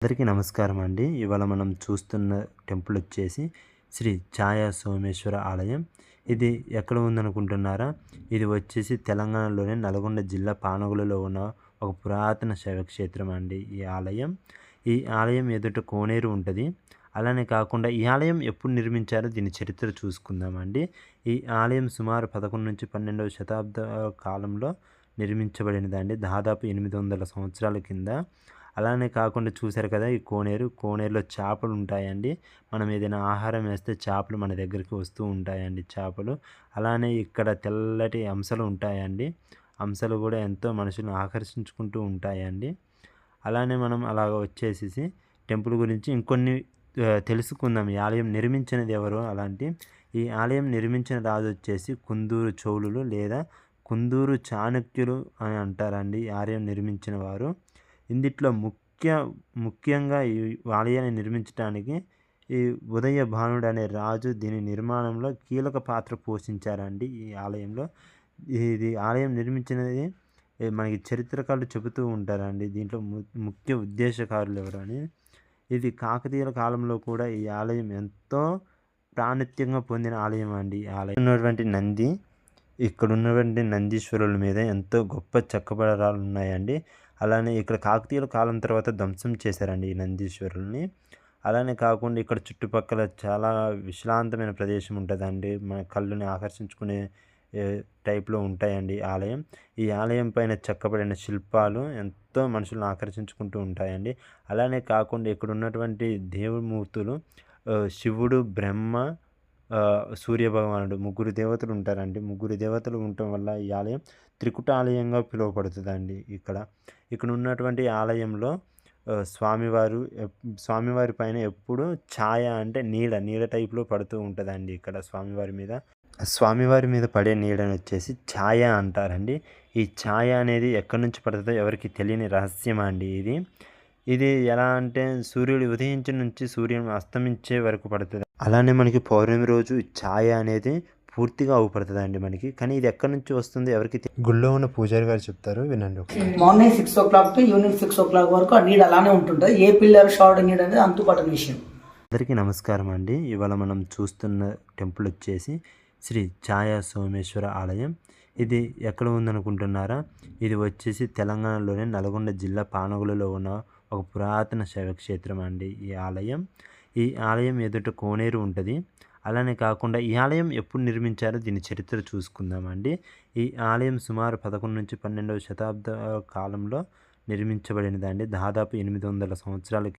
అందరికీ నమస్కారం అండి. ఇవాళ మనం చూస్తున్న టెంపుల్ వచ్చేసి శ్రీ ఛాయా సోమేశ్వర ఆలయం. ఇది ఎక్కడ ఉందనుకుంటున్నారా? ఇది వచ్చేసి తెలంగాణలోని నల్గొండ జిల్లా పానగల్లో ఉన్న ఒక పురాతన శైవక్షేత్రం అండి ఈ ఆలయం. ఈ ఆలయం ఎదుట కోనేరు ఉంటుంది. అలానే కాకుండా ఈ ఆలయం ఎప్పుడు నిర్మించారో దీని చరిత్ర చూసుకుందామండి. ఈ ఆలయం సుమారు 11 నుంచి 12వ శతాబ్ద కాలంలో నిర్మించబడినదండి. దాదాపు 800 సంవత్సరాల కింద. అలానే కాకుండా చూశారు కదా ఈ కోనేరు. కోనేరులో చేపలు ఉంటాయండి. మనం ఏదైనా ఆహారం వేస్తే చేపలు మన దగ్గరికి వస్తూ ఉంటాయండి చేపలు. అలానే ఇక్కడ తెల్లటి హంసలు ఉంటాయండి. హంసలు కూడా ఎంతో మనుషులను ఆకర్షించుకుంటూ ఉంటాయండి. అలానే మనం అలాగ వచ్చేసేసి టెంపుల్ గురించి ఇంకొన్ని తెలుసుకుందాం. ఈ ఆలయం నిర్మించినది ఎవరు అలాంటి. ఈ ఆలయం నిర్మించిన రాజు వచ్చేసి కుందూరు చోళులు లేదా కుందూరు చాణక్యులు అని అంటారండి ఈ ఆలయం నిర్మించిన వారు. ఇందిట్లో ముఖ్యంగా ఈ ఆలయాన్ని నిర్మించడానికి ఈ ఉదయ భానుడు అనే రాజు దీని నిర్మాణంలో కీలక పాత్ర పోషించారండి ఈ ఆలయంలో. ఇది ఆలయం నిర్మించినది మనకి చరిత్రకారులు చెబుతూ ఉంటారండి. దీంట్లో ముఖ్య ఉద్దేశకారులు ఎవరు అని. ఇది కాకతీయుల కాలంలో కూడా ఈ ఆలయం ఎంతో ప్రాముఖ్యంగా పొందిన ఆలయం అండి. ఈ ఆలయం ఉన్నటువంటి నంది ఇక్కడ ఉన్నటువంటి నందీశ్వరుల మీద ఎంతో గొప్ప చెక్కబడరాలు ఉన్నాయండి. అలానే ఇక్కడ కాకతీయుల కాలం తర్వాత ధ్వంసం చేశారండి ఈ నందీశ్వరుల్ని. అలానే కాకుండా ఇక్కడ చుట్టుపక్కల చాలా విశాలమైన ప్రదేశం ఉంటుందండి. మన కళ్ళుని ఆకర్షించుకునే టైప్లో ఉంటాయండి ఆలయం. ఈ ఆలయం పైన చెక్కబడిన శిల్పాలు ఎంతో మనుషులను ఆకర్షించుకుంటూ ఉంటాయండి. అలానే కాకుండా ఇక్కడ ఉన్నటువంటి దేవుమూర్తులు శివుడు, బ్రహ్మ, సూర్యభగవానుడు ముగ్గురు దేవతలు ఉంటారండి. ముగ్గురు దేవతలు ఉండటం వల్ల ఈ ఆలయం త్రికుటాలయంగా పిలువబడుతుందండి. ఇక్కడ ఉన్నటువంటి ఆలయంలో స్వామివారి పైన ఎప్పుడు ఛాయ అంటే నీడ టైప్లో పడుతూ ఉంటుందండి. ఇక్కడ స్వామివారి మీద పడే నీడని వచ్చేసి ఛాయ అంటారండి. ఈ ఛాయ అనేది ఎక్కడి నుంచి పడుతుందో ఎవరికి తెలియని రహస్యం అండి ఇది ఎలా అంటే సూర్యుడు ఉదయించి నుంచి సూర్యుడు అస్తమించే వరకు పడుతుంది. అలానే మనకి పౌర్ణమి రోజు ఛాయ అనేది పూర్తిగా అవుపడుతుందండి మనకి. కానీ ఇది ఎక్కడి నుంచి వస్తుంది ఎవరికి గుళ్ళో ఉన్న పూజారి గారు చెప్తారు, వినండి. Morning 6 o'clock to evening 6 o'clock వరకు ఆ నీడ అలానే ఉంటుంటుంది. ఏ పిల్లర్ షార్ట్ నీడ అనేది అంతుపట్టని విషయం. అందరికీ నమస్కారం అండి. ఇవాళ మనం చూస్తున్న టెంపుల్ వచ్చేసి శ్రీ ఛాయా సోమేశ్వర ఆలయం. ఇది ఎక్కడ ఉందనుకుంటున్నారా? ఇది వచ్చేసి తెలంగాణలోని నల్గొండ జిల్లా పానగల్లో ఉన్న ఒక పురాతన శైవక్షేత్రం అండి ఈ ఆలయం. ఈ ఆలయం ఎదుట కోనేరు ఉంటుంది. అలానే కాకుండా ఈ ఆలయం ఎప్పుడు నిర్మించారో దీని చరిత్ర చూసుకుందామండి. ఈ ఆలయం సుమారు 11 నుంచి 12వ శతాబ్ద కాలంలో నిర్మించబడినదండి. దాదాపు 800 సంవత్సరాల